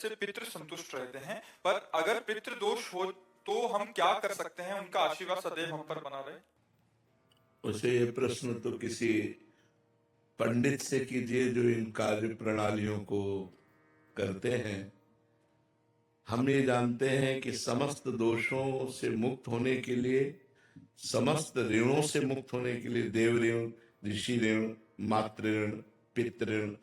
से पितृ संतुष्ट रहते हैं, पर अगर पितृ दोष हो तो हम क्या कर सकते हैं उनका आशीर्वाद सदैव हम पर बना रहे? उसे ये प्रश्न तो किसी पंडित से कीजिए जो इन कार्य प्रणालियों को करते हैं। हम ये जानते हैं कि समस्त दोषों से मुक्त होने के लिए, समस्त ऋणों से मुक्त होने के लिए, देव ऋण, ऋषि ऋण, मातृ ऋण, पितृ ऋण,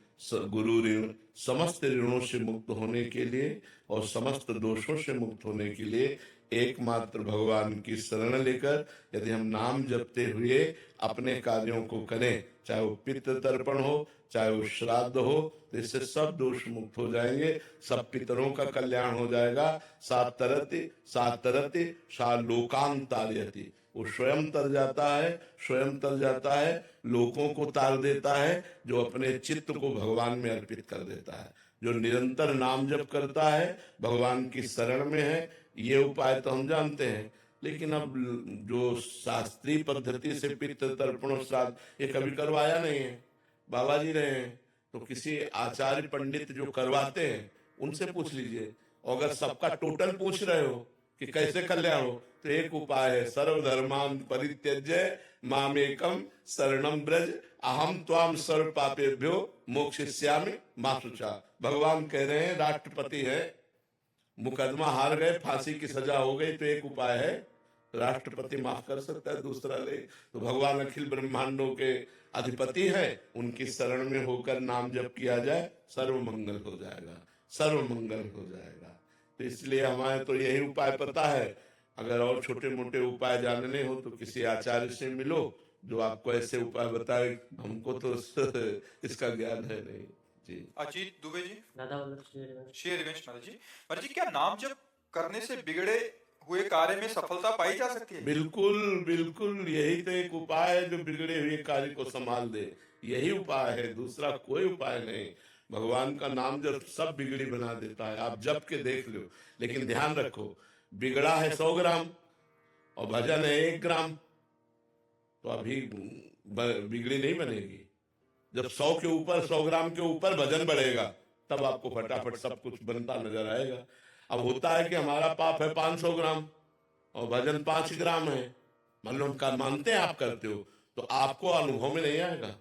गुरु ऋण, समस्त ऋणों से मुक्त होने के लिए और समस्त दोषों से मुक्त होने के लिए एकमात्र भगवान की शरण लेकर यदि हम नाम जपते हुए अपने कार्यों को करें, चाहे वो पितृ तर्पण हो, चाहे वो श्राद्ध हो, तो इससे सब दोष मुक्त हो जाएंगे, सब पितरों का कल्याण हो जाएगा। सात तरति सा लोकान तारयति, वो स्वयं तर जाता है, स्वयं तर जाता है, लोगों को तार देता है, जो अपने चित्त को भगवान में अर्पित कर देता है, जो निरंतर नाम जप करता है, भगवान की शरण में है। ये उपाय तो हम जानते हैं, लेकिन अब जो शास्त्रीय पद्धति से पितृ तर्पण श्राद्ध ये कभी करवाया नहीं है, बाबा जी रहे हैं, तो किसी आचार्य पंडित जो करवाते हैं उनसे पूछ लीजिए। अगर सबका टोटल पूछ रहे हो कि कैसे कल्याण हो, तो एक उपाय है, सर्वधर्मान परित्यज्य मामेकम शरणम ब्रज अहम त्वाम सर्व पापेभ्यो मोक्षयिष्यामि मा शुचा। भगवान कह रहे हैं, राष्ट्रपति है, मुकदमा हार गए, फांसी की सजा हो गई, तो एक उपाय है, राष्ट्रपति माफ कर सकता है, दूसरा ले। तो भगवान अखिल ब्रह्मांडों के अधिपति है, उनकी शरण में होकर नाम जप किया जाए, सर्व मंगल हो जाएगा, सर्व मंगल हो जाएगा। तो इसलिए हमारे तो यही उपाय पता है। अगर और छोटे मोटे उपाय जानने हो तो किसी आचार्य से मिलो जो आपको ऐसे उपाय बताए, हमको तो इसका ज्ञान है नहीं जी। अजीत दुबे जी, दादा श्री हरिवंश महाराज जी, महाराज जी, क्या नाम जप करने से बिगड़े हुए कार्य में सफलता पाई जा सकती है? बिल्कुल बिल्कुल, यही तो एक उपाय है जो बिगड़े हुए कार्य को संभाल दे, यही उपाय है, दूसरा कोई उपाय नहीं। भगवान का नाम जब सब बिगड़ी बना देता है, आप जप के देख लो। लेकिन ध्यान रखो, बिगड़ा है 100 ग्राम और भजन है 1 ग्राम, तो अभी बिगड़ी नहीं बनेगी। जब 100 के ऊपर, 100 ग्राम के ऊपर भजन बढ़ेगा, तब आपको फटाफट सब कुछ बनता नजर आएगा। अब होता है कि हमारा पाप है 500 ग्राम और भजन 5 ग्राम है, मान लो हम मानते हैं आप करते हो, तो आपको अनुभव में नहीं आएगा,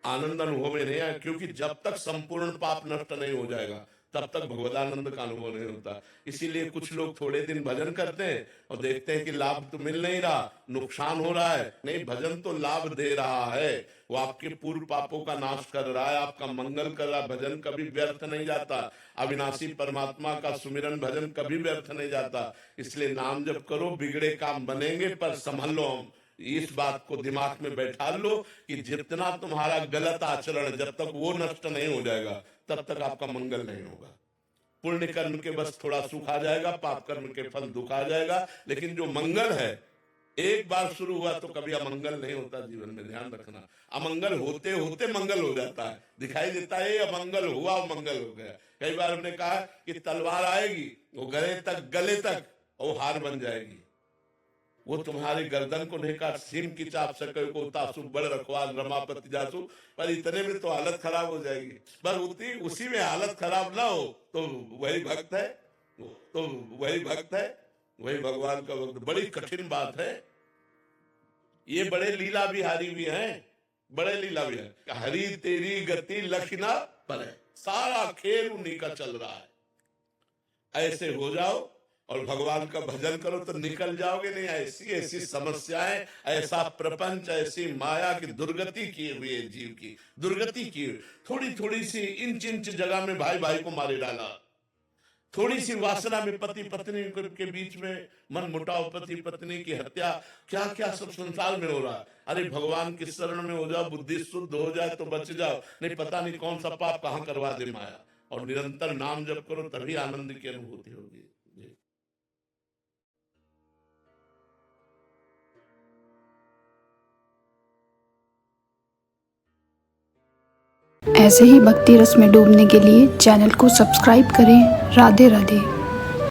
आनंद अनुभव में नहीं आएगा, क्योंकि जब तक संपूर्ण पाप नष्ट नहीं हो जाएगा तब तक भगवदानंद का अनुभव नहीं होता। इसीलिए कुछ लोग थोड़े दिन भजन करते हैं और देखते हैं कि लाभ तो मिल नहीं रहा, नुकसान हो रहा है। नहीं, भजन तो लाभ दे रहा है, वो आपके पूर्व पापों का नाश कर रहा है, आपका मंगल कर रहा है। भजन कभी व्यर्थ नहीं जाता, अविनाशी परमात्मा का सुमिरन भजन कभी व्यर्थ नहीं जाता। इसलिए नाम जप करो, बिगड़े काम बनेंगे, पर संभल लो। हम इस बात को दिमाग में बैठा लो कि जितना तुम्हारा गलत आचरण, जब तक वो नष्ट नहीं हो जाएगा तब तक आपका मंगल नहीं होगा। पुण्य कर्म के बस थोड़ा सुख आ जाएगा, पाप कर्म के फल दुख आ जाएगा, लेकिन जो मंगल है एक बार शुरू हुआ तो कभी अमंगल नहीं होता जीवन में। ध्यान रखना, अमंगल होते होते मंगल हो जाता है, दिखाई देता है अमंगल हुआ, मंगल हो गया। कई बार हमने कहा कि तलवार आएगी, वो गले तक वो हार बन जाएगी, वो तुम्हारी गर्दन को नहीं काट, सिम की चाप सके को तासु बड़ रखवाल रमापति जासु, पर इतने में तो हालत खराब हो जाएगी। पर उसी में हालत खराब ना हो तो वही भक्त है, तो वही भक्त है, वही भगवान का भक्त। बड़ी कठिन बात है ये, बड़े लीला बिहारी भी हैं, बड़े लीला बिहारी। हरी तेरी गति लखना पर है, सारा खेल उन्हीं का चल रहा है। ऐसे हो जाओ और भगवान का भजन करो तो निकल जाओगे। नहीं, ऐसी ऐसी समस्याएं, ऐसा प्रपंच, ऐसी माया की दुर्गति की हुई है, जीव की दुर्गति की। थोड़ी थोड़ी सी इंच इंच जगह में भाई भाई को मारे डाला, थोड़ी सी वासना में पति पत्नी के बीच में मन मुटाव, पति पत्नी की हत्या, क्या क्या सब संसार में हो रहा है। अरे भगवान की शरण में हो जाओ, बुद्धि शुद्ध हो जाए तो बच जाओ, नहीं पता नहीं कौन सा पाप कहाँ करवा दे माया। और निरंतर नाम जप करो तभी आनंद की अनुभूति होगी। ऐसे ही भक्ति रस में डूबने के लिए चैनल को सब्सक्राइब करें। राधे राधे।